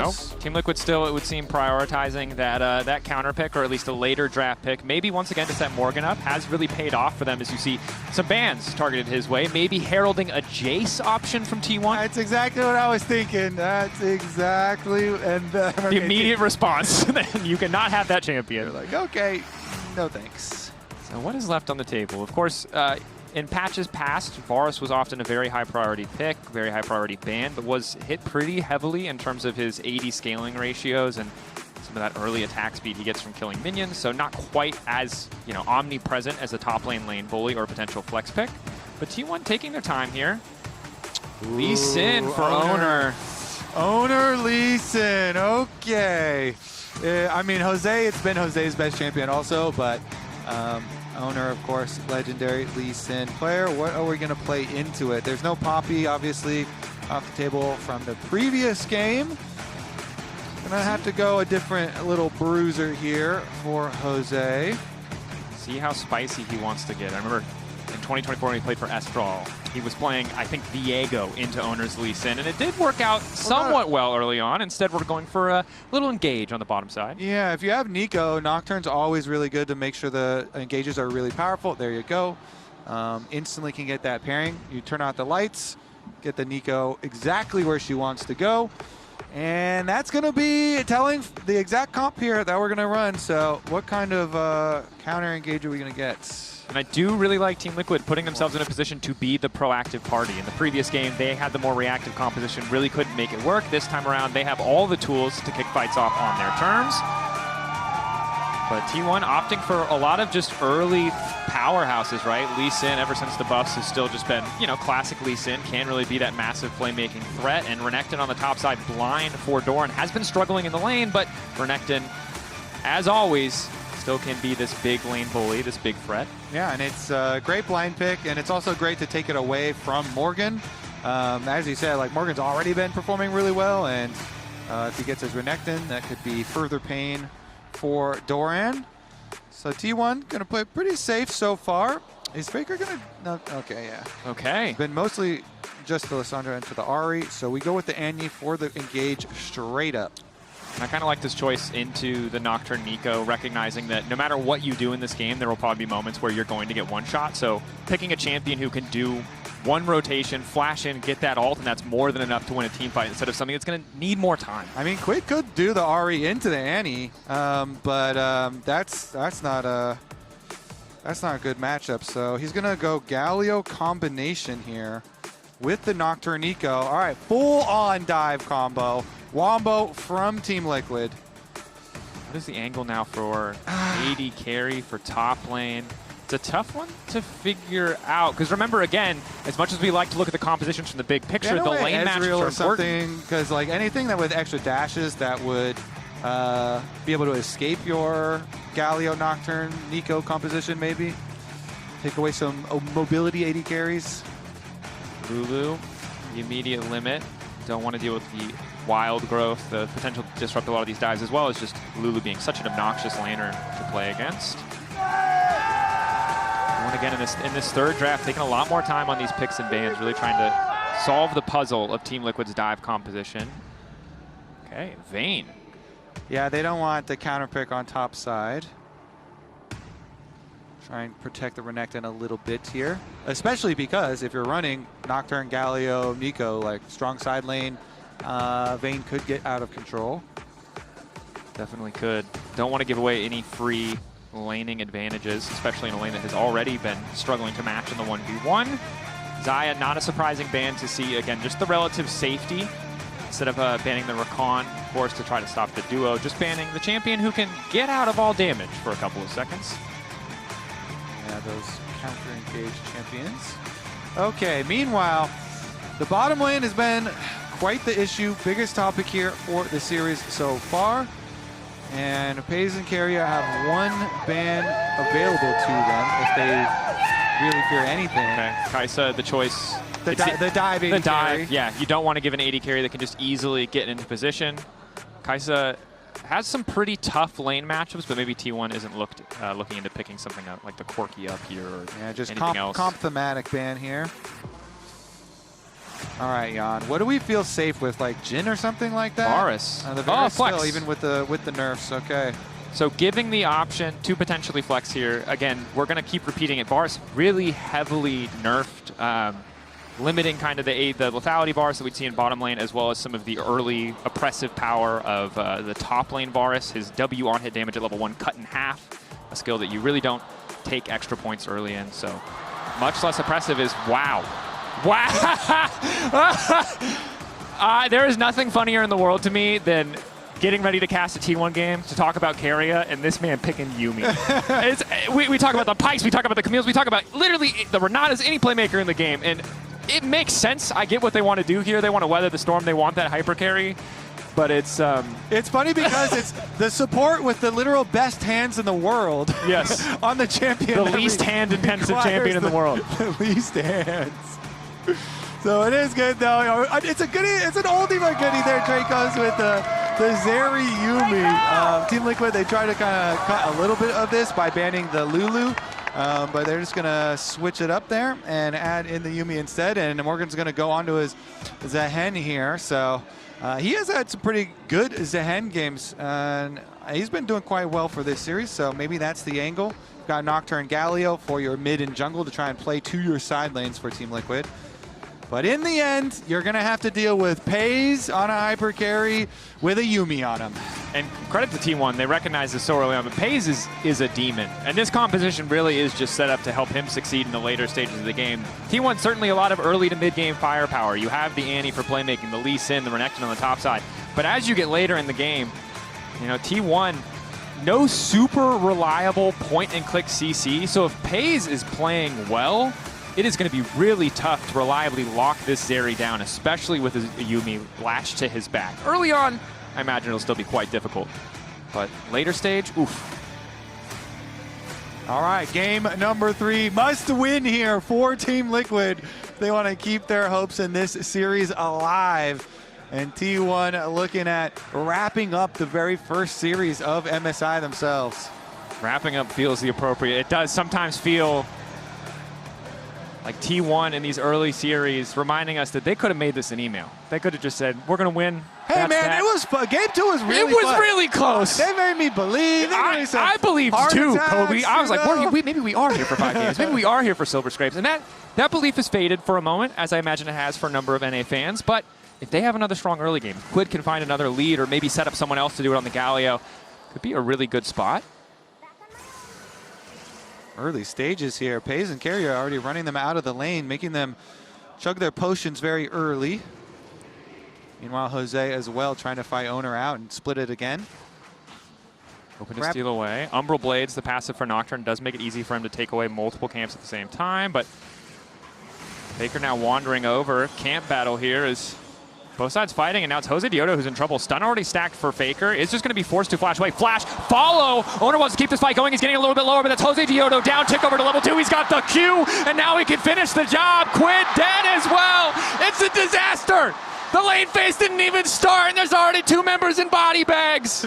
Nope. Team Liquid still, it would seem, prioritizing that counter pick, or at least a later draft pick. Maybe once again to set Morgan up has really paid off for them, as you see some bans targeted his way. Maybe heralding a Jace option from T1. That's exactly what I was thinking. That's exactly, and the immediate response. You cannot have that champion. You're like, okay, no thanks. So what is left on the table? Of course, in patches past, Varus was often a very high priority pick, very high priority ban, but was hit pretty heavily in terms of his AD scaling ratios and some of that early attack speed he gets from killing minions. So not quite as, omnipresent as a top lane bully or potential flex pick. But T1 taking their time here. Lee Sin for Oner. Oner Lee Sin, okay. I mean, Jose, it's been Jose's best champion also, but Oner, of course, legendary Lee Sin player. What are we going to play into it? There's no Poppy, obviously, off the table from the previous game. Gonna have to go a different little bruiser here for Jose. See how spicy he wants to get. I remember in 2024 when he played for Estral, he was playing, I think, Viego into Oner's Lee Sin, and it did work out somewhat well early on. Instead, we're going for a little engage on the bottom side. Yeah, if you have Neeko, Nocturne's always really good to make sure the engages are really powerful. There you go. Instantly can get that pairing. You turn out the lights, get the Neeko exactly where she wants to go. And that's going to be telling the exact comp here that we're going to run. So what kind of counter engage are we going to get? And I do really like Team Liquid putting themselves in a position to be the proactive party. In the previous game, they had the more reactive composition, really couldn't make it work. This time around, they have all the tools to kick fights off on their terms. But T1 opting for a lot of just early powerhouses, right? Lee Sin, ever since the buffs, has still just been, classic Lee Sin. Can't really be that massive playmaking threat. And Renekton on the top side, blind for Doran. Has been struggling in the lane, but Renekton, as always, still can be this big lane bully, this big threat. Yeah, and it's a great blind pick, and it's also great to take it away from Morgan. As you said, Morgan's already been performing really well, and if he gets his Renekton, that could be further pain for Doran. So T1 gonna play pretty safe so far. Is Faker gonna? No, okay, yeah. Okay. It's been mostly just the Lissandra into the Ahri, so we go with the Annie for the engage straight up. And I kind of like this choice into the Nocturne Neeko, recognizing that no matter what you do in this game, there will probably be moments where you're going to get one shot. So picking a champion who can do one rotation, flash in, get that ult, and that's more than enough to win a team fight instead of something that's going to need more time. I mean, QUID could do the Ahri into the Annie, but that's not a good matchup. So he's going to go Galio combination here with the Nocturne Neeko. All right, full-on dive combo. Wombo from Team Liquid. What is the angle now for AD carry for top lane? It's a tough one to figure out, because remember, again, as much as we like to look at the compositions from the big picture, the lane matches are important. Because anything that with extra dashes that would be able to escape your Galio Nocturne Neeko composition, maybe take away some mobility AD carries. Lulu, the immediate limit. Don't want to deal with the wild growth, the potential to disrupt a lot of these dives, as well as just Lulu being such an obnoxious laner to play against. And again, in this third draft, taking a lot more time on these picks and bans, really trying to solve the puzzle of Team Liquid's dive composition. Okay, Vayne. Yeah, they don't want the counter pick on top side. Try and protect the Renekton a little bit here, especially because if you're running Nocturne, Galio, Neeko, strong side lane, Vayne could get out of control. Definitely could. Don't want to give away any free laning advantages, especially in a lane that has already been struggling to match in the 1v1. Zaahen, not a surprising ban to see. Again, just the relative safety. Instead of banning the Rakan, of course, to try to stop the duo, just banning the champion who can get out of all damage for a couple of seconds. Yeah, those counter-engaged champions. Okay, meanwhile, the bottom lane has been quite the issue. Biggest topic here for the series so far. And Peyz and Keria have one ban available to them if they really fear anything. Okay, Kaisa, the choice. The dive AD carry. Yeah, you don't want to give an AD carry that can just easily get into position. Kaisa has some pretty tough lane matchups, but maybe T1 isn't looking into picking something up like the Quirky up here or yeah, just anything else. Comp thematic ban here. All right, Yeon. What do we feel safe with, like Jhin or something like that? Varus. The Varus flex. still, even with the nerfs. Okay. So giving the option to potentially flex here. Again, we're going to keep repeating it. Varus really heavily nerfed, limiting kind of the lethality Varus that we'd see in bottom lane, as well as some of the early oppressive power of the top lane Varus. His W on hit damage at level 1 cut in half, a skill that you really don't take extra points early in. So much less oppressive is wow. Wow! There is nothing funnier in the world to me than getting ready to cast a T1 game to talk about Keria and this man picking Yuumi. we talk about the Peyz, we talk about the Camille's, we talk about literally the Renatas, any playmaker in the game. And it makes sense. I get what they want to do here. They want to weather the storm. They want that hyper carry. But it's funny because it's the support with the literal best hands in the world. Yes. On the champion. The least hand-intensive champion in the world. The least hands. So it is good though. It's a goodie. It's an oldie but goodie there, Drakos, with the Zeri Yuumi. Team Liquid, they try to kind of cut a little bit of this by banning the Lulu. But they're just going to switch it up there and add in the Yuumi instead. And Morgan's going to go on to his Zaahen here. So he has had some pretty good Zaahen games. And he's been doing quite well for this series. So maybe that's the angle. You've got Nocturne Galio for your mid and jungle to try and play to your side lanes for Team Liquid. But in the end, you're going to have to deal with Peyz on a hyper carry with a Yuumi on him. And credit to T1, they recognize this so early on, but Peyz is a demon. And this composition really is just set up to help him succeed in the later stages of the game. T1 certainly a lot of early to mid-game firepower. You have the Annie for playmaking, the Lee Sin, the Renekton on the top side. But as you get later in the game, you know, T1, no super reliable point-and-click CC. So if Peyz is playing well, it is going to be really tough to reliably lock this Zeri down, especially with his Yuumi lashed to his back. Early on, I imagine it'll still be quite difficult. But later stage, oof. All right, game number 3. Must win here for Team Liquid. They want to keep their hopes in this series alive. And T1 looking at wrapping up the very first series of MSI themselves. Wrapping up feels the appropriate. It does sometimes feel like T1 in these early series, reminding us that they could have made this an email. They could have just said, we're going to win. Hey, man, that. It was fun. Game 2 was really fun. It was fun. really close. They made me believe. I believed too, Kobe. I was like, maybe we are here for 5 games. Maybe we are here for Silver Scrapes. And that belief has faded for a moment, as I imagine it has for a number of NA fans. But if they have another strong early game, QUID can find another lead or maybe set up someone else to do it on the Galio. Could be a really good spot. Early stages here. Peyz and Keria are already running them out of the lane, making them chug their potions very early. Meanwhile, Jose as well trying to fight Oner out and split it again. Hoping to steal away. Umbral Blades, the passive for Nocturne, does make it easy for him to take away multiple camps at the same time, but Faker now wandering over. Camp battle here is both sides fighting, and now it's Josedeodo who's in trouble. Stun already stacked for Faker. Is just going to be forced to flash away. Flash, follow. Oner wants to keep this fight going. He's getting a little bit lower, but that's Josedeodo down, tick over to level 2. He's got the Q, and now he can finish the job. QUID dead as well. It's a disaster. The lane phase didn't even start, and there's already 2 members in body bags.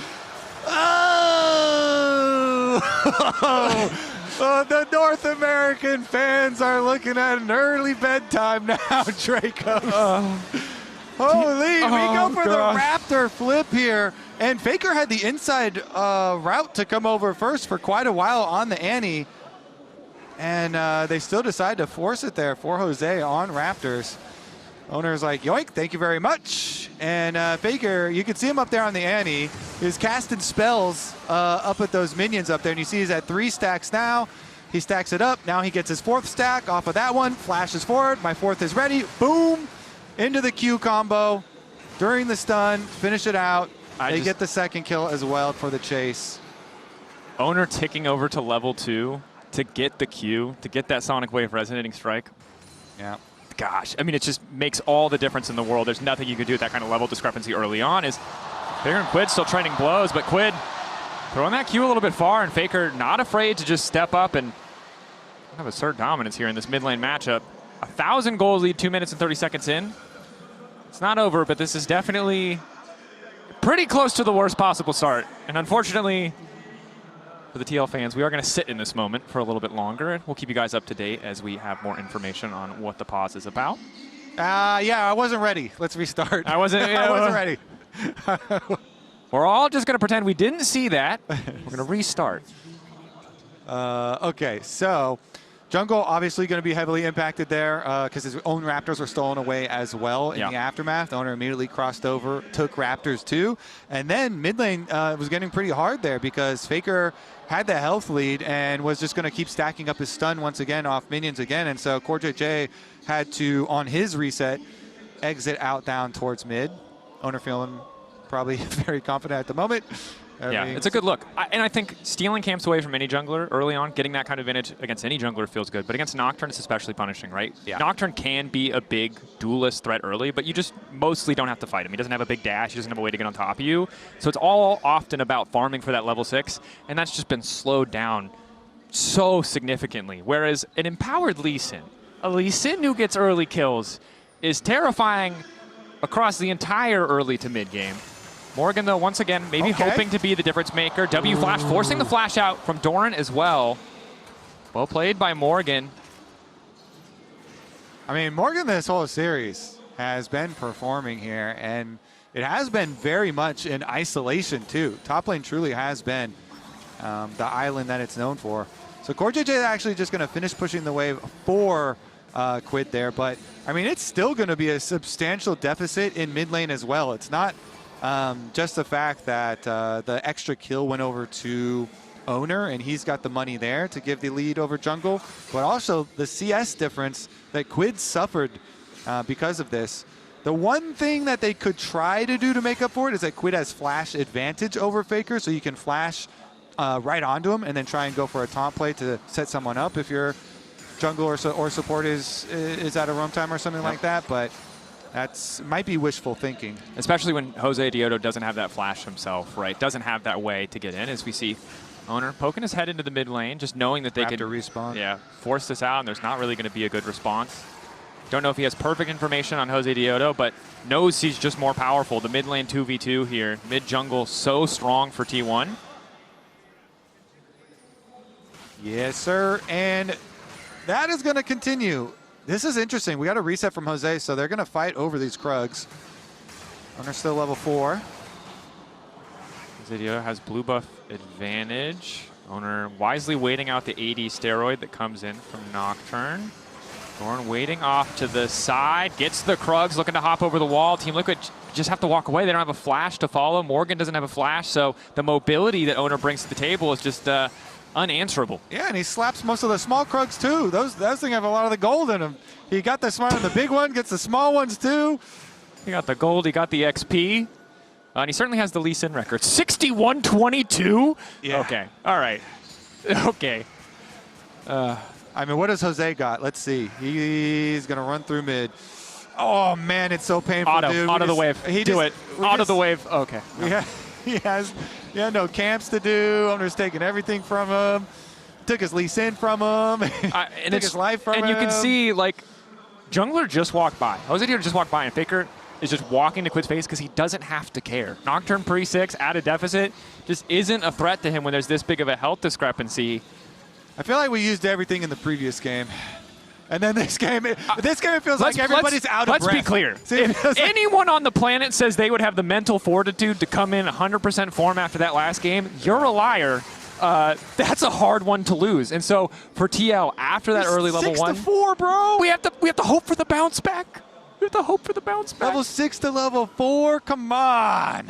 Oh, the North American fans are looking at an early bedtime now, Draco. Holy, we go for the Raptor flip here. And Faker had the inside route to come over first for quite a while on the Annie. And they still decide to force it there for Jose on Raptors. Oner's like, yoink, thank you very much. And Faker, you can see him up there on the Annie. He's casting spells up at those minions up there. And you see he's at 3 stacks now. He stacks it up. Now he gets his 4th stack off of that one. Flashes forward. My 4th is ready. Boom. Into the Q combo. During the stun. Finish it out. They get the 2nd kill as well for the chase. Oner ticking over to level 2 to get the Q, to get that Sonic Wave resonating strike. Yeah. Gosh, I mean, it just makes all the difference in the world. There's nothing you can do with that kind of level discrepancy early on. Is Faker and QUID still trading blows, but QUID throwing that Q a little bit far, and Faker not afraid to just step up and have assert dominance here in this mid lane matchup. 1,000 goals lead, 2 minutes and 30 seconds in. It's not over, but this is definitely pretty close to the worst possible start. And unfortunately, for the TL fans, we are going to sit in this moment for a little bit longer, and we'll keep you guys up to date as we have more information on what the pause is about. Yeah, I wasn't ready. Let's restart. I wasn't ready. We're all just going to pretend we didn't see that. We're going to restart. Okay, so jungle obviously going to be heavily impacted there because his own Raptors were stolen away as well in the aftermath. Oner immediately crossed over, took Raptors too. And then mid lane was getting pretty hard there because Faker had the health lead and was just going to keep stacking up his stun once again off minions again. And so CoreJJ had to, on his reset, exit out down towards mid. Oner feeling probably very confident at the moment. Yeah, it's a good look. And I think stealing camps away from any jungler early on, getting that kind of advantage against any jungler feels good. But against Nocturne, it's especially punishing, right? Yeah. Nocturne can be a big duelist threat early, but you just mostly don't have to fight him. He doesn't have a big dash. He doesn't have a way to get on top of you. So it's all often about farming for that level 6, and that's just been slowed down so significantly. Whereas an empowered Lee Sin, a Lee Sin who gets early kills, is terrifying across the entire early to mid game. Morgan, though, once again, maybe hoping to be the difference maker. W flash, forcing the flash out from Doran as well. Well played by Morgan. I mean, Morgan this whole series has been performing here, and it has been very much in isolation, too. Top lane truly has been the island that it's known for. So CoreJJ is actually just going to finish pushing the wave for QUID there, but, I mean, it's still going to be a substantial deficit in mid lane as well. It's not just the fact that the extra kill went over to Oner, and he's got the money there to give the lead over jungle, but also the CS difference that QUID suffered because of this. The one thing that they could try to do to make up for it is that QUID has flash advantage over Faker, so you can flash right onto him and then try and go for a taunt play to set someone up if your jungle or support is at a roam time or something like that, but that's might be wishful thinking. Especially when Josedeodo doesn't have that flash himself, right? Doesn't have that way to get in, as we see Oner poking his head into the mid lane, just knowing that they could respawn. Yeah, force this out, and there's not really going to be a good response. Don't know if he has perfect information on Josedeodo, but knows he's just more powerful. The mid lane 2v2 here. Mid jungle so strong for T1. Yes, sir, and that is going to continue. This is interesting. We got a reset from Jose, so they're going to fight over these Krugs. Oner still level 4. Josedeodo has blue buff advantage. Oner wisely waiting out the AD steroid that comes in from Nocturne. Doran waiting off to the side, gets the Krugs, looking to hop over the wall. Team Liquid just have to walk away. They don't have a flash to follow. Morgan doesn't have a flash, so the mobility that Oner brings to the table is just unanswerable. Yeah, and he slaps most of the small Krugs too. Those things have a lot of the gold in them. He got the smart on the big one, gets the small ones too. He got the gold, he got the XP. And he certainly has the Lee Sin record. 61-22? Yeah. Okay, all right. Okay. I mean, what does Jose got? Let's see. He's going to run through mid. Oh, man, it's so painful, dude. Out of the wave. Do it. Out of the wave. Okay. No. He had no camps to do. Oner's taking everything from him. Took his Lee Sin from him. And took his life from him. And you can see, like, Jungler just walked by. Josedeodo just walked by, and Faker is just walking to QUID's face because he doesn't have to care. Nocturne pre-6 at a deficit just isn't a threat to him when there's this big of a health discrepancy. I feel like we used everything in the previous game. And then this game, it feels like everybody's out of breath. Let's be clear. If anyone on the planet says they would have the mental fortitude to come in 100% form after that last game, you're a liar. That's a hard one to lose. And so for TL, after that early level 1, 6-4, bro. We have to hope for the bounce back. We have to hope for the bounce back. Level 6 to level 4, come on.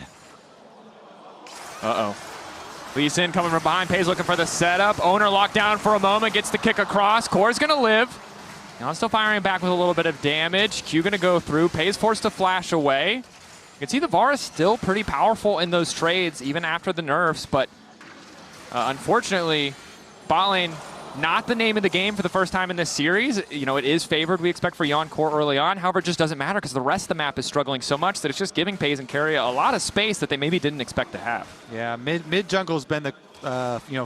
Uh-oh. Lee Sin coming from behind. Peyz looking for the setup. Oner locked down for a moment, gets the kick across. Core's going to live. Now still firing back with a little bit of damage. Q going to go through. Peyz forced to flash away. You can see the Varus still pretty powerful in those trades, even after the nerfs, but unfortunately, bot lane, not the name of the game for the first time in this series. You know, it is favored, we expect, for Yeon core early on. However, it just doesn't matter because the rest of the map is struggling so much that it's just giving Peyz and Keria a lot of space that they maybe didn't expect to have. Yeah, mid jungle's been the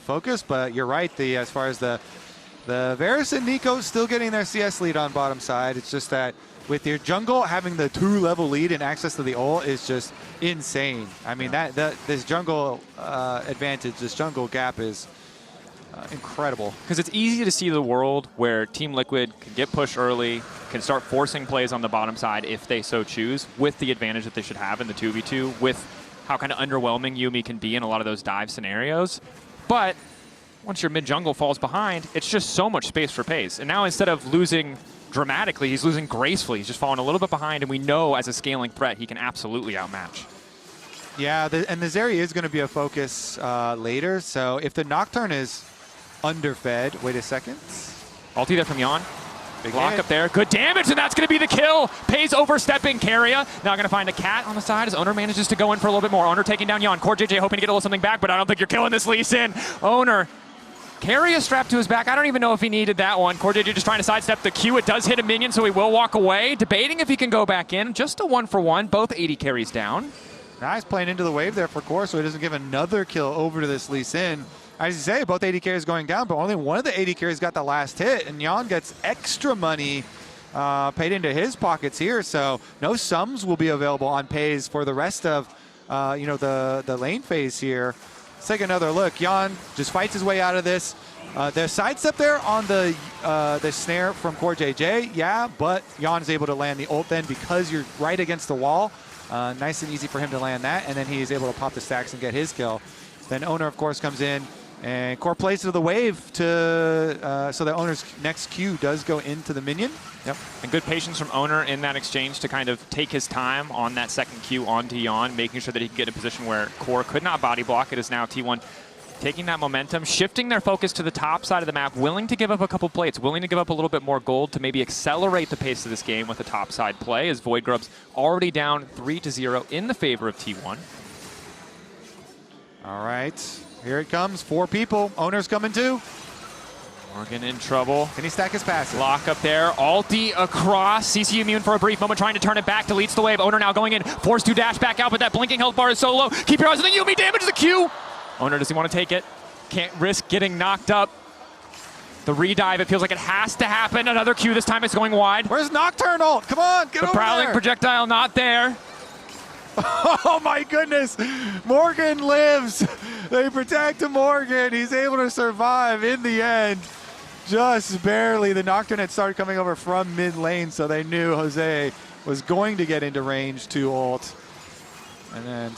focus, but you're right. As far as the Varus and Neeko still getting their CS lead on bottom side. It's just that with your jungle having the 2-level lead and access to the ult is just insane. I mean, this jungle advantage, this jungle gap is incredible. Because it's easy to see the world where Team Liquid can get pushed early, can start forcing plays on the bottom side if they so choose, with the advantage that they should have in the 2v2, with how kind of underwhelming Yuumi can be in a lot of those dive scenarios. But once your mid-jungle falls behind, it's just so much space for Peyz. And now instead of losing dramatically, he's losing gracefully. He's just falling a little bit behind, and we know as a scaling threat, he can absolutely outmatch. Yeah, and the Zeri is going to be a focus later. So if the Nocturne is underfed, wait a second. Ulti there from Yeon. Big Block hit. up there. Good damage, and that's going to be the kill. Peyz overstepping Keria. Now going to find a cat on the side as Oner manages to go in for a little bit more. Oner taking down Yeon. CoreJJ hoping to get a little something back, but I don't think you're killing this Lee Sin. Oner. Keria strapped to his back. I don't even know if he needed that one. CoreJJ just trying to sidestep the Q. It does hit a minion, so he will walk away. Debating if he can go back in. Just a 1-for-1. Both 80 carries down. Nice playing into the wave there for Core, so he doesn't give another kill over to this Lee Sin. As you say, both 80 carries going down, but only one of the 80 carries got the last hit, and Yeon gets extra money paid into his pockets here, so no sums will be available on Peyz for the rest of the lane phase here. Let's take another look. Yeon just fights his way out of this. The sidestep there on the snare from CoreJJ, yeah, but Yeon is able to land the ult then because you're right against the wall. Nice and easy for him to land that, and then he is able to pop the stacks and get his kill. Then Oner, of course, comes in, and Core plays to the wave to so that Oner's next Q does go into the minion. Yep, and good patience from Oner in that exchange to kind of take his time on that second Q onto Yeon, making sure that he can get in a position where Core could not body block. It is now T1 taking that momentum, shifting their focus to the top side of the map, willing to give up a couple plates, willing to give up a little bit more gold to maybe accelerate the pace of this game with a top side play, as Void Grub's already down 3-0 in the favor of T1. All right, here it comes. 4 people. Oner's coming too. Morgan in trouble. Can he stack his passive? Lock up there. Ulti across. CC immune for a brief moment, trying to turn it back. Deletes the wave. Oner now going in. Forced to dash back out, but that blinking health bar is so low. Keep your eyes on the Yuumi. Damage the Q. Oner, does he want to take it? Can't risk getting knocked up. The redive, it feels like it has to happen. Another Q. This time it's going wide. Where's Nocturne ult? Come on, get over there. The prowling projectile not there. Oh my goodness, Morgan lives. They protect Morgan. He's able to survive in the end. Just barely. The Nocturne had started coming over from mid lane, so they knew Jose was going to get into range to ult. And then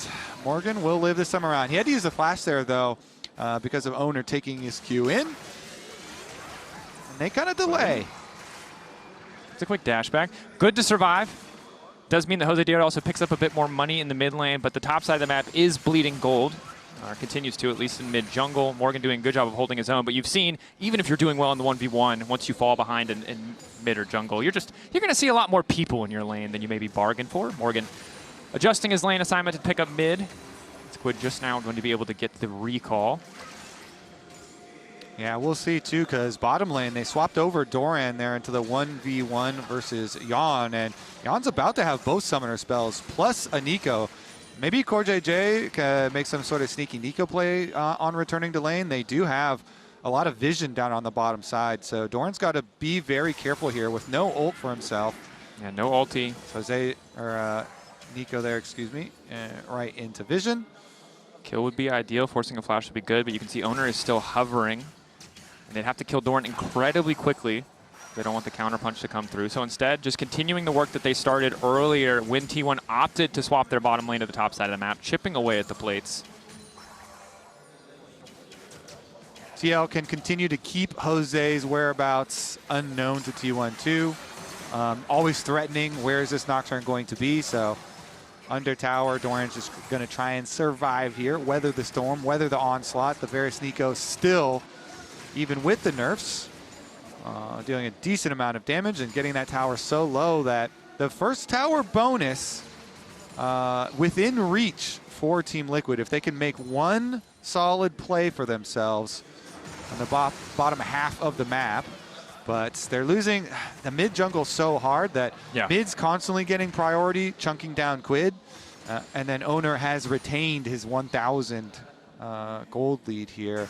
Morgan will live this time around. He had to use the flash there though, because of Oner taking his Q in. And they kind of delay. It's a quick dash back. Good to survive. Does mean that Josedeodo also picks up a bit more money in the mid lane, but the top side of the map is bleeding gold. Continues to, at least in mid jungle. Morgan doing a good job of holding his own, but you've seen, even if you're doing well in the 1v1, once you fall behind in mid or jungle, you're going to see a lot more people in your lane than you maybe bargained for. Morgan adjusting his lane assignment to pick up mid. It's QUID just now going to be able to get the recall. Yeah, we'll see too, because bottom lane, they swapped over Doran there into the 1v1 versus Yeon, and Yeon's about to have both summoner spells plus a Neeko. Maybe CoreJJ can make some sort of sneaky Neeko play on returning to lane. They do have a lot of vision down on the bottom side, so Doran's got to be very careful here with no ult for himself. Yeah, no ulti. Jose, or Neeko there, excuse me, right into vision. Kill would be ideal, forcing a flash would be good, but you can see Oner is still hovering. And they'd have to kill Doran incredibly quickly. They don't want the counterpunch to come through. So instead, just continuing the work that they started earlier when T1 opted to swap their bottom lane to the top side of the map, chipping away at the plates. TL can continue to keep Jose's whereabouts unknown to T1 too. Always threatening, where is this Nocturne going to be? So under tower, Doran's just going to try and survive here, weather the storm, weather the onslaught. The Varus Neeko still, even with the nerfs, dealing a decent amount of damage and getting that tower so low that the first tower bonus within reach for Team Liquid, if they can make one solid play for themselves on the bottom half of the map. But they're losing the mid jungle so hard that mid's constantly getting priority, chunking down QUID. And then Oner has retained his 1,000 gold lead here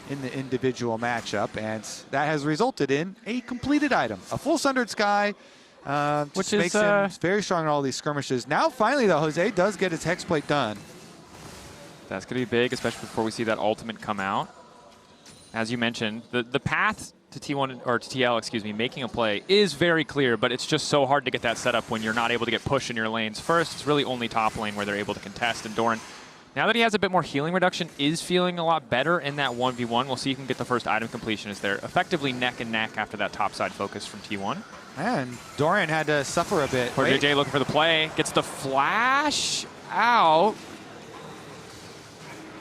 in the individual matchup, and that has resulted in a completed item, a full Sundered Sky, which makes him very strong in all these skirmishes. Now, finally, though, Jose does get his Hexplate done. That's going to be big, especially before we see that ultimate come out. as you mentioned, the path to T1 or to TL, excuse me, making a play is very clear, but it's just so hard to get that set up when you're not able to get pushed in your lanes first. It's really only top lane where they're able to contest. And Doran, now that he has a bit more healing reduction, is feeling a lot better in that 1v1. We'll see if he can get the first item completion as they're effectively neck and neck after that topside focus from T1. And Doran had to suffer a bit. CoreJJ looking for the play, gets the flash out.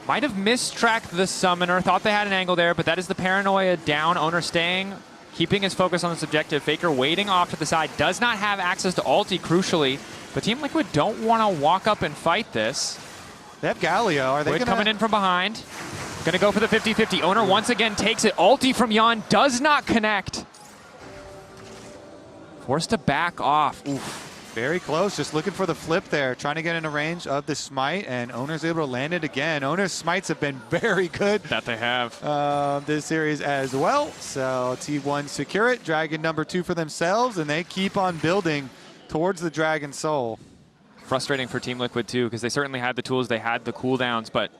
Might have mistracked the summoner, thought they had an angle there, but that is the paranoia down. Oner staying, keeping his focus on this objective. Faker waiting off to the side, does not have access to ulti, crucially. But Team Liquid don't want to walk up and fight this. They have Galio. Are they QUID coming in from behind. Gonna go for the 50-50. Oner once again takes it. Ulti from Yeon does not connect. Forced to back off. Oof. Very close, just looking for the flip there, trying to get in a range of the smite, and Oner's able to land it again. Oner's smites have been very good. That they have. This series as well. So T1 secure it, Dragon number 2 for themselves, and they keep on building towards the Dragon Soul. Frustrating for Team Liquid too, because they certainly had the tools, they had the cooldowns, but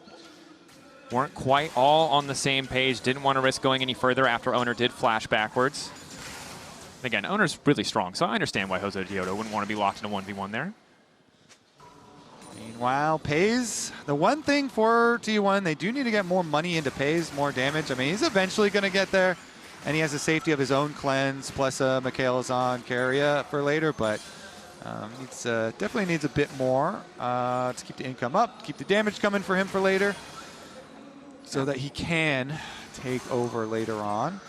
weren't quite all on the same page. Didn't want to risk going any further after Oner did flash backwards. Again, Oner's really strong, so I understand why Josedeodo wouldn't want to be locked in a 1v1 there. Meanwhile, Peyz, the one thing for T1, they do need to get more money into Peyz, more damage. I mean, he's eventually going to get there, and he has the safety of his own cleanse, plus Mikhail's on Keria for later, but definitely needs a bit more to keep the income up, keep the damage coming for him for later, so that he can take over later on.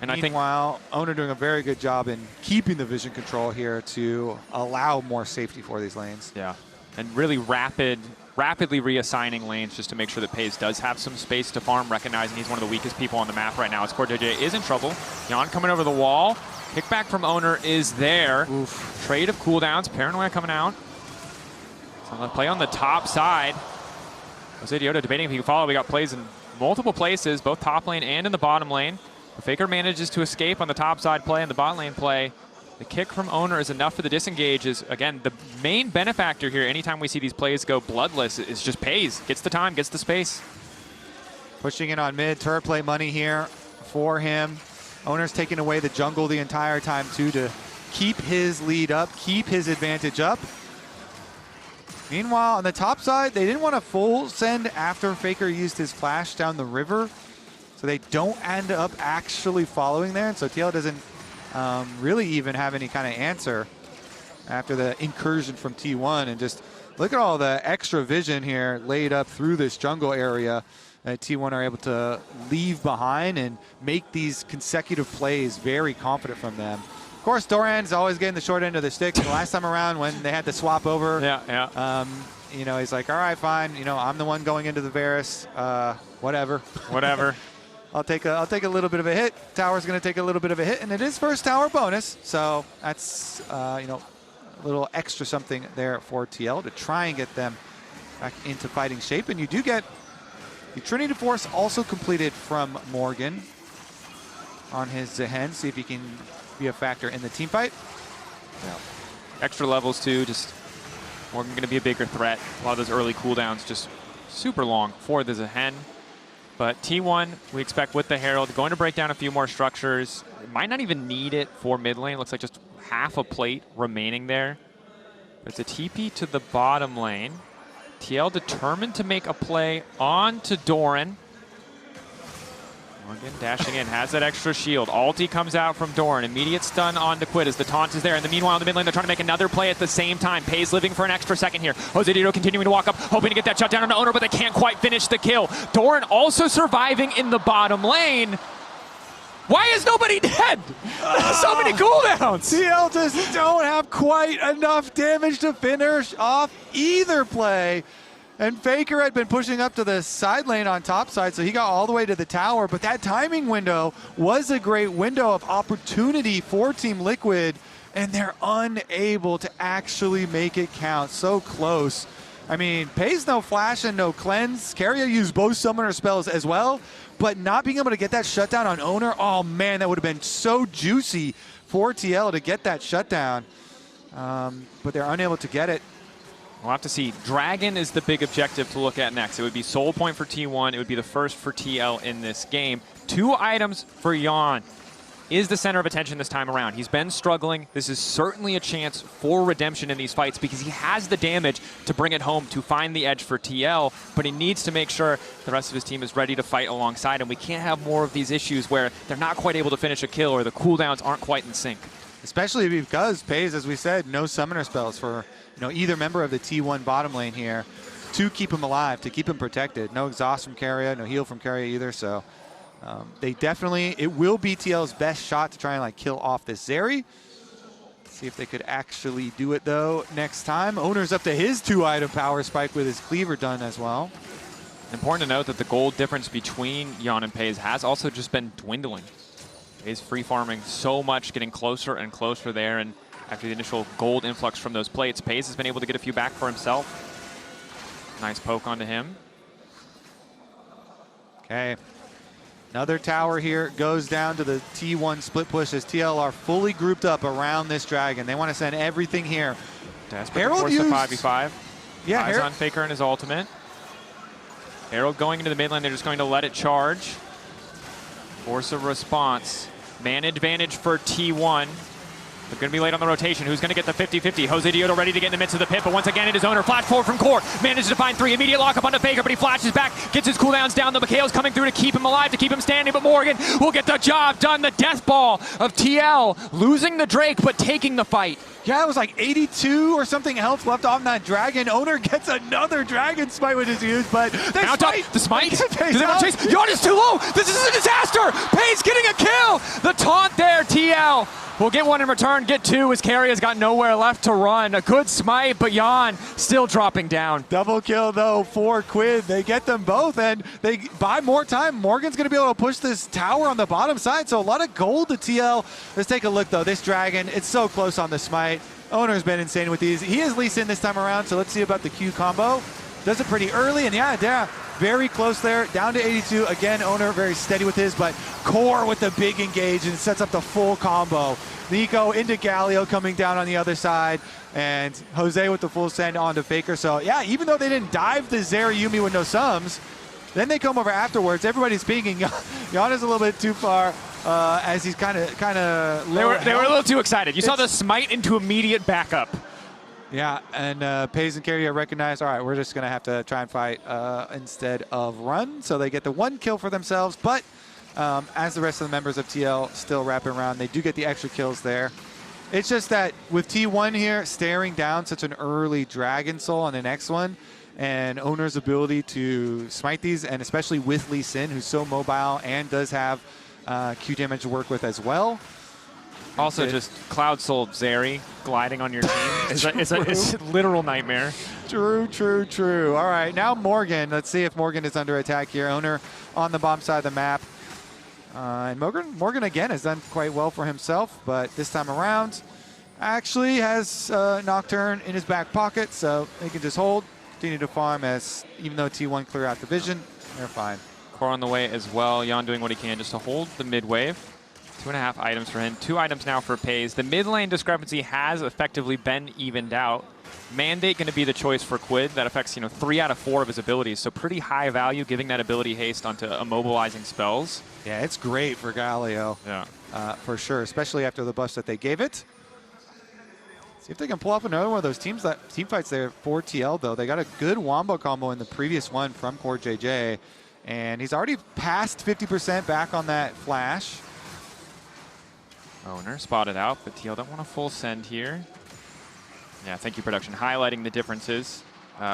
And meanwhile, Oner doing a very good job in keeping the vision control here to allow more safety for these lanes. Yeah, and really rapidly reassigning lanes just to make sure that Peyz does have some space to farm, recognizing he's one of the weakest people on the map right now as CoreJJ is in trouble. Yeon coming over the wall. Kickback from Oner is there. Oof. Trade of cooldowns. Paranoia coming out. So let's play on the top side. Josedeodo debating if he can follow. We got plays in multiple places, both top lane and in the bottom lane. Faker manages to escape on the top side play and the bot lane play. The kick from Oner is enough for the disengage. Is again, the main benefactor here anytime we see these plays go bloodless is just Peyz. Gets the time, gets the space. Pushing in on mid, turret play money here for him. Oner's taking away the jungle the entire time too to keep his lead up, keep his advantage up. Meanwhile, on the top side, they didn't want to full send after Faker used his flash down the river. So they don't end up actually following there. And so TL doesn't really even have any kind of answer after the incursion from T1. And just look at all the extra vision here laid up through this jungle area that T1 are able to leave behind and make these consecutive plays very confident from them. Of course, Doran's always getting the short end of the stick. The last time around when they had to swap over, you know, he's like, all right, fine. You know, I'm the one going into the Varus. Whatever. Whatever. I'll take a little bit of a hit. Tower's going to take a little bit of a hit, and it is first tower bonus. So that's, you know, a little extra something there for TL to try and get them back into fighting shape. And you do get the Trinity Force also completed from Morgan on his Zaahen. See if he can be a factor in the team fight. Yeah. Extra levels too. Just Morgan going to be a bigger threat. A lot of those early cooldowns just super long for the Zaahen. But T1, we expect with the Herald, going to break down a few more structures. Might not even need it for mid lane. Looks like just half a plate remaining there. It's a TP to the bottom lane. TL determined to make a play on to Doran. Morgan dashing in, has that extra shield. Ulti comes out from Doran. Immediate stun on to QUID as the taunt is there. And meanwhile, in the mid lane, they're trying to make another play at the same time. Peyz living for an extra second here. Josedeodo continuing to walk up, hoping to get that shot down on Oner, but they can't quite finish the kill. Doran also surviving in the bottom lane. Why is nobody dead? So many cooldowns. TL just don't have quite enough damage to finish off either play. And Faker had been pushing up to the side lane on top side, so he got all the way to the tower. But that timing window was a great window of opportunity for Team Liquid, and they're unable to actually make it count. So close. I mean, Peyz no flash and no cleanse. Keria used both summoner spells as well, but not being able to get that shutdown on Oner, oh man, that would have been so juicy for TL to get that shutdown. But they're unable to get it. We'll have to see. Dragon is the big objective to look at next. It would be soul point for T1. It would be the first for TL in this game. 2 items for Yeon. Is the center of attention this time around. He's been struggling. This is certainly a chance for redemption in these fights because he has the damage to bring it home to find the edge for TL, but he needs to make sure the rest of his team is ready to fight alongside him. We can't have more of these issues where they're not quite able to finish a kill or the cooldowns aren't quite in sync. Especially because Peyz, as we said, no summoner spells for either member of the T1 bottom lane here to keep him alive, to keep him protected. No exhaust from Keria, no heal from Keria either, so they definitely, it will be TL's best shot to try and kill off this Zeri. See if they could actually do it though next time. Oner's up to his 2-item power spike with his cleaver done as well. Important to note that the gold difference between Yeon and Peyz has also just been dwindling. Peyz free farming so much, getting closer and closer there, and after the initial gold influx from those plates, Peyz has been able to get a few back for himself. Nice poke onto him. Okay. Another tower here goes down to the T1 split push as TL are fully grouped up around this dragon. They want to send everything here. Desperate to force the 5v5. Yeah, Eyes on Faker and his ultimate. Herald going into the mid lane. They're just going to let it charge. Force a response. Man advantage for T1. They're going to be late on the rotation. Who's going to get the 50-50? Josedeodo ready to get in the midst of the pit, but once again it is Oner. Flash forward from Core. Manages to find 3. Immediate lockup onto Faker, but he flashes back. Gets his cooldowns down. The McHale's coming through to keep him alive, to keep him standing, but Morgan will get the job done. The death ball of TL. Losing the Drake, but taking the fight. Yeah, it was like 82 or something health left on that dragon. Oner gets another dragon smite which is used, but they now smite. The smite? Do they want to chase? Yeon is too low. This is a disaster. Peyz getting a kill. The taunt there, TL. We'll get 1 in return, get 2 as Keria's got nowhere left to run. A good smite, but Yeon still dropping down. Double kill though for QUID. They get them both and they buy more time. Morgan's gonna be able to push this tower on the bottom side, so a lot of gold to TL. Let's take a look though. This dragon, it's so close on the smite. Oner's been insane with these. He is Lee Sin this time around, so let's see about the Q combo. Does it pretty early, and yeah, very close there, down to 82. Again, Oner very steady with his, but Core with the big engage and sets up the full combo. Neeko into Galio coming down on the other side, and Jose with the full send onto Faker. So yeah, even though they didn't dive the Zeri Yuumi with no sums, then they come over afterwards. Everybody's speaking. Yeon is a little bit too far as he's kind of They were a little too excited. You saw the smite into immediate backup. Yeah, and Peyz and Keria recognize, all right, we're just going to have to try and fight instead of run. So they get the 1 kill for themselves, but as the rest of the members of TL still wrapping around, they do get the extra kills there. It's just that with T1 here, staring down such an early Dragon Soul on the next one, and Oner's ability to smite these, and especially with Lee Sin, who's so mobile and does have Q damage to work with as well. Also, just Cloud Soul Zeri gliding on your team is a literal nightmare. True. All right, now Morgan. Let's see if Morgan is under attack here. Oner on the bottom side of the map. And Morgan again has done quite well for himself, but this time around actually has Nocturne in his back pocket, so they can just hold, continue to farm, as even though T1 clear out the vision, they're fine. Core on the way as well. Yeon doing what he can just to hold the mid wave. 2.5 items for him, 2 items now for Peyz. The mid lane discrepancy has effectively been evened out. Mandate going to be the choice for QUID. That affects 3 out of 4 of his abilities, so pretty high value, giving that ability haste onto immobilizing spells. Yeah, it's great for Galio. Yeah, for sure, especially after the buffs that they gave it. See if they can pull off another one of those team fights there for TL though. They got a good wombo combo in the previous one from CoreJJ, and he's already passed 50% back on that flash. Oner spotted out, but TL don't want a full send here. Yeah, thank you, production. Highlighting the differences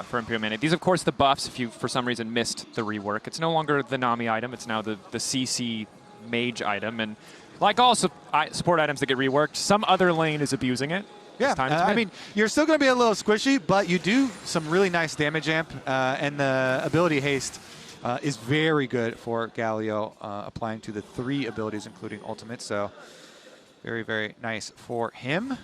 for Imperial Mandate. These, of course, the buffs, if you, for some reason, missed the rework. It's no longer the Nami item. It's now the CC Mage item. And like all support items that get reworked, some other lane is abusing it. Yeah, I mean, you're still going to be a little squishy, but you do some really nice damage amp, and the ability haste is very good for Galio, applying to the 3 abilities, including ultimate. So very, very nice for him.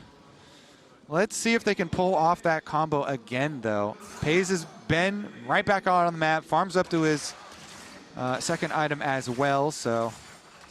Let's see if they can pull off that combo again, though. Peyz has been right back on the map, farms up to his second item as well, so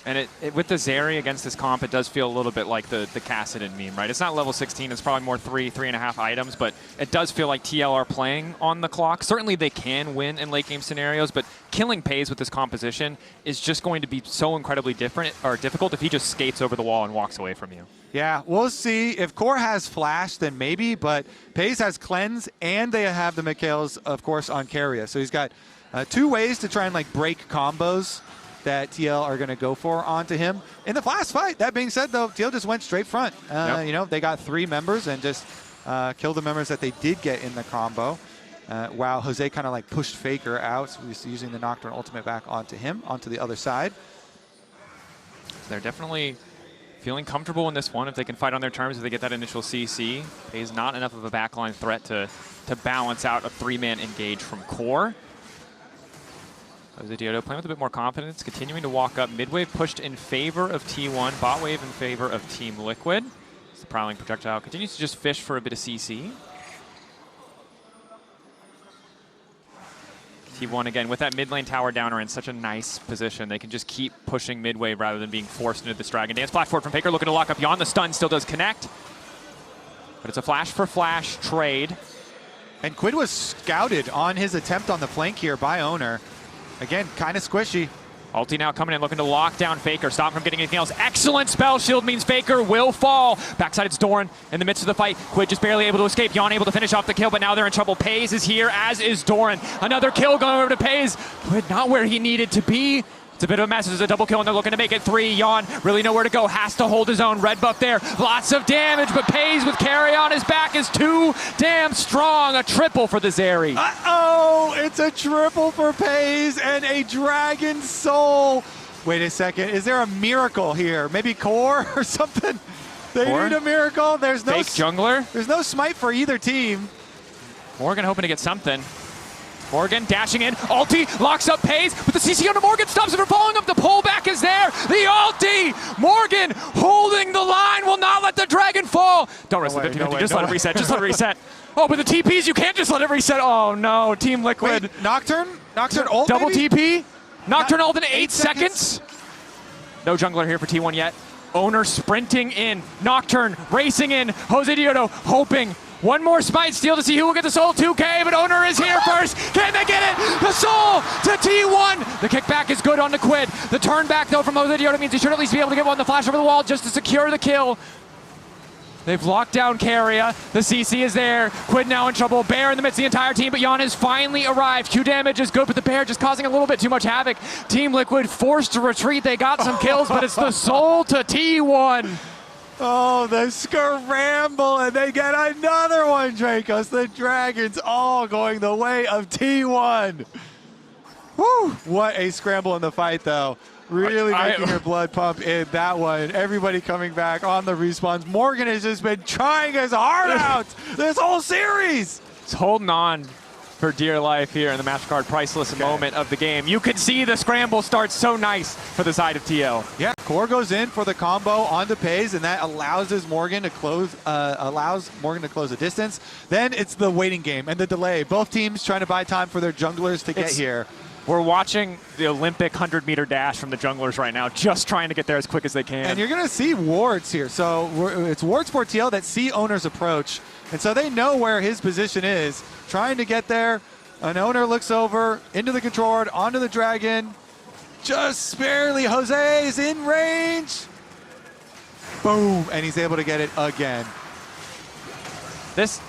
And with the Zeri against this comp, it does feel a little bit like the Kassadin meme, right? It's not level 16. It's probably more 3.5 items, but it does feel like TL are playing on the clock. Certainly they can win in late game scenarios, but killing Peyz with this composition is just going to be so incredibly difficult if he just skates over the wall and walks away from you. Yeah, we'll see. If Core has Flash, then maybe, but Peyz has Cleanse, and they have the Mikhails, of course, on Keria. So he's got 2 ways to try and like break combos that TL are going to go for onto him in the last fight. That being said, though, TL just went straight front. Yep. You know, they got 3 members and just killed the members that they did get in the combo. While Jose kind of like pushed Faker out, so he's using the Nocturne ultimate back onto him, onto the other side. They're definitely feeling comfortable in this one if they can fight on their terms, if they get that initial CC. Peyz not enough of a backline threat to balance out a 3-man engage from Core. Josedeodo playing with a bit more confidence, continuing to walk up. Mid wave pushed in favor of T1, bot wave in favor of Team Liquid. The prowling projectile continues to just fish for a bit of CC. T1 again with that mid lane tower downer in such a nice position. They can just keep pushing mid wave rather than being forced into this Dragon Dance. Flash forward from Faker looking to lock up Yeon. The stun still does connect. But it's a flash for flash trade. And QUID was scouted on his attempt on the flank here by Oner. Again, kind of squishy. Ulti now coming in, looking to lock down Faker. Stop from getting anything else. Excellent spell shield means Faker will fall. Backside it's Doran in the midst of the fight. QUID just barely able to escape. Yeon able to finish off the kill, but now they're in trouble. Peyz is here, as is Doran. Another kill going over to Peyz. QUID not where he needed to be. It's a bit of a mess. There's a double kill, and they're looking to make it 3. Yeon really nowhere to go. Has to hold his own. Red buff there. Lots of damage, but Peyz with Keria on his back is too damn strong. A triple for the Zeri. Uh-oh! It's a triple for Peyz and a Dragon Soul. Wait a second. Is there a miracle here? Maybe Core or something? They need a miracle. There's no fake jungler. There's no smite for either team. Morgan hoping to get something. Morgan dashing in, ulti, locks up Peyz, but the CC onto Morgan stops him from falling up. The pullback is there, the ulti! Morgan holding the line, will not let the dragon fall. Don't risk the 50-50, just let it reset, just let it reset. Oh, but the TPs, you can't just let it reset. Oh no, Team Liquid. Wait, Nocturne ult double maybe? TP, Nocturne ult in 8 seconds. No jungler here for T1 yet. Oner sprinting in, Nocturne racing in, Josedeodo hoping. One more smite steal to see who will get the soul. 2K, but Oner is here first. Can they get it? The soul to T1. The kickback is good on the QUID. The turn back though from Josedeodo means he should at least be able to get one. The flash over the wall just to secure the kill. They've locked down Keria. The CC is there. QUID now in trouble. Bear in the midst of the entire team, but Yeon has finally arrived. Q damage is good, but the Bear just causing a little bit too much havoc. Team Liquid forced to retreat. They got some kills, but it's the soul to T1. Oh, the scramble, and they get another one, Drakos. The Dragons all going the way of T1. Woo! What a scramble in the fight, though. Really making her blood pump in that one. Everybody coming back on the respawns. Morgan has just been trying his heart out this whole series. He's holding on for dear life here in the MasterCard priceless moment of the game. You can see the scramble starts so nice for the side of TL. Yeah, Core goes in for the combo onto Peyz, and that allows Morgan to close the distance. Then it's the waiting game and the delay. Both teams trying to buy time for their junglers to get here. We're watching the Olympic 100-meter dash from the junglers right now, just trying to get there as quick as they can. And you're going to see wards here. So it's wards for TL that see Oner's approach. And so they know where his position is, trying to get there. An Oner looks over, into the control ward, onto the dragon. Just barely, Jose is in range. Boom, and he's able to get it again. This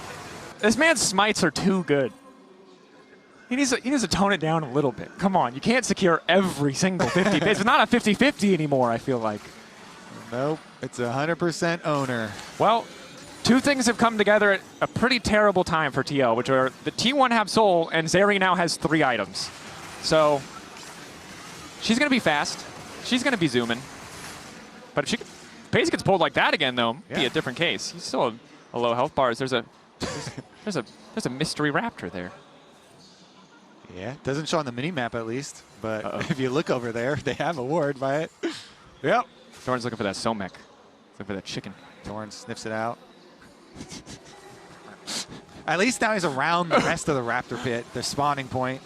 man's smites are too good. He needs to tone it down a little bit. Come on, you can't secure every single 50 base. It's not a 50-50 anymore, I feel like. Nope, it's 100% Oner. Well, two things have come together at a pretty terrible time for TL, which are the T1 have soul, and Zeri now has 3 items. So she's going to be fast. She's going to be zooming. But if Peyz gets pulled like that again, though, it'd be a different case. He's still a low health bars. There's a mystery raptor there. Yeah, doesn't show on the mini-map at least, but if you look over there, they have a ward by it. Yep. Doran's looking for that Somek. Looking for that chicken. Doran sniffs it out. At least now he's around the rest of the raptor pit, the spawning point.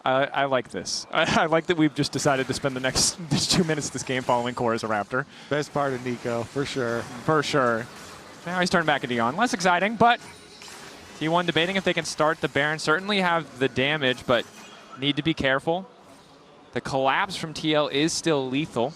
I like this. I like that we've just decided to spend the next 2 minutes of this game following Core as a Raptor. Best part of Neeko, for sure. For sure. Now he's turned back into Yeon. Less exciting, but T1 debating if they can start the Baron. Certainly have the damage, but need to be careful. The collapse from TL is still lethal.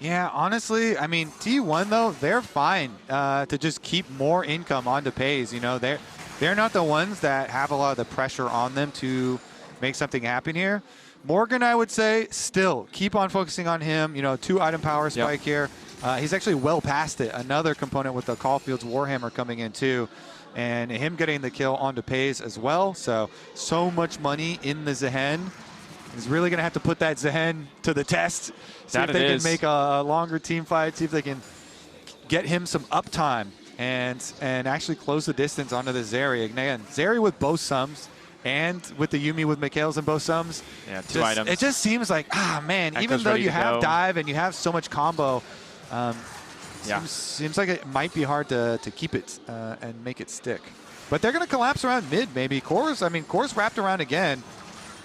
Yeah, honestly, I mean, T1, though, they're fine to just keep more income onto Peyz. You know, they're not the ones that have a lot of the pressure on them to make something happen here. Morgan, I would say, still keep on focusing on him. You know, 2-item power spike here. He's actually well past it. Another component with the Caulfield's Warhammer coming in, too. And him getting the kill onto Peyz as well. So much money in the Zaahen. He's really going to have to put that Zaahen to the test. See if they can make a longer team fight. See if they can get him some uptime and actually close the distance onto the Zeri. Again, Zeri with both sums and with the Yuumi with Mikhail's in both sums. Yeah, 2 items. It just seems like, man, Echo's even though you have go. dive and you have so much combo, seems like it might be hard to keep it and make it stick. But they're going to collapse around mid, maybe. Core's wrapped around again.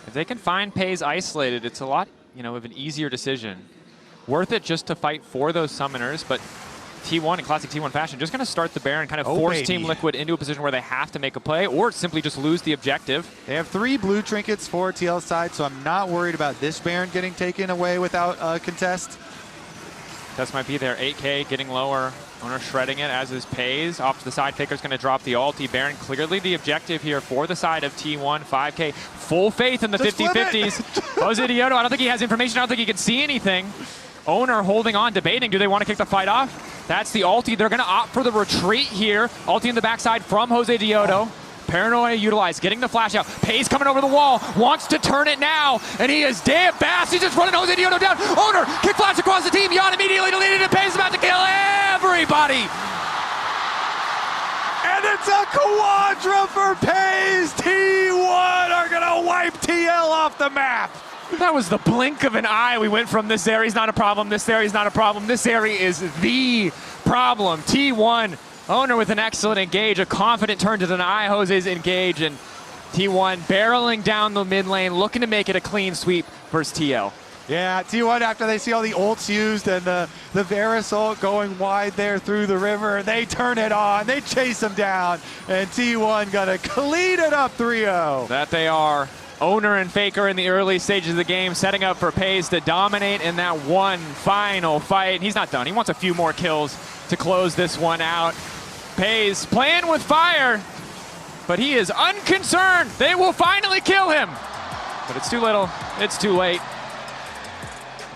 If they can find Peyz isolated, it's a lot, of an easier decision. Worth it just to fight for those summoners, but T1 in classic T1 fashion, just going to start the Baron, kind of force Team Liquid into a position where they have to make a play, or simply just lose the objective. They have 3 blue trinkets for TL's side, so I'm not worried about this Baron getting taken away without a contest. Test might be there. 8K getting lower. Oner shredding it, as is Peyz. Off to the side, Faker's going to drop the ulti. Baron clearly the objective here for the side of T1. 5K. Full faith in the 50-50s. Josedeodo, I don't think he has information. I don't think he can see anything. Oner holding on, debating. Do they want to kick the fight off? That's the ulti. They're going to opt for the retreat here. Ulti in the backside from Josedeodo. Paranoia utilized, getting the flash out. Peyz coming over the wall, wants to turn it now, and he is damn fast. He's just running Josedeodo down. Oner, kick flash across the team. Yeon immediately deleted, and Peyz is about to kill everybody. And it's a quadra for Peyz. T1 are going to wipe TL off the map. That was the blink of an eye. We went from this Zeri's not a problem, this Zeri's not a problem, this Zeri is the problem. T1, Oner with an excellent engage, a confident turn to deny Jose's engage, and T1 barreling down the mid lane, looking to make it a clean sweep versus TL. Yeah, T1, after they see all the ults used and the Varus ult going wide there through the river, they turn it on, they chase him down, and T1 gonna clean it up 3-0. That they are. Oner and Faker in the early stages of the game, setting up for Peyz to dominate in that one final fight. He's not done. He wants a few more kills to close this one out. Peyz playing with fire, but he is unconcerned. They will finally kill him. But it's too little. It's too late.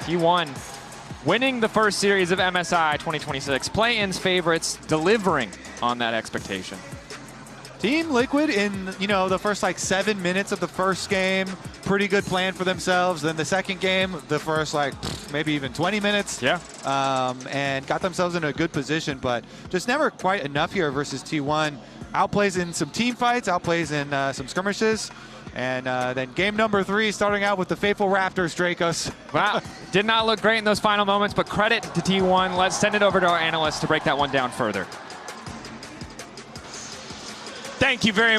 T1 winning the first series of MSI 2026. Play-ins favorites, delivering on that expectation. Team Liquid in, the first 7 minutes of the first game, pretty good plan for themselves. Then the second game, the first maybe even 20 minutes. Yeah. And got themselves in a good position, but just never quite enough here versus T1. Outplays in some team fights, outplays in some skirmishes. And then game number 3, starting out with the faithful Raptors, Drakos. Wow, did not look great in those final moments, but credit to T1. Let's send it over to our analysts to break that one down further. Thank you very much.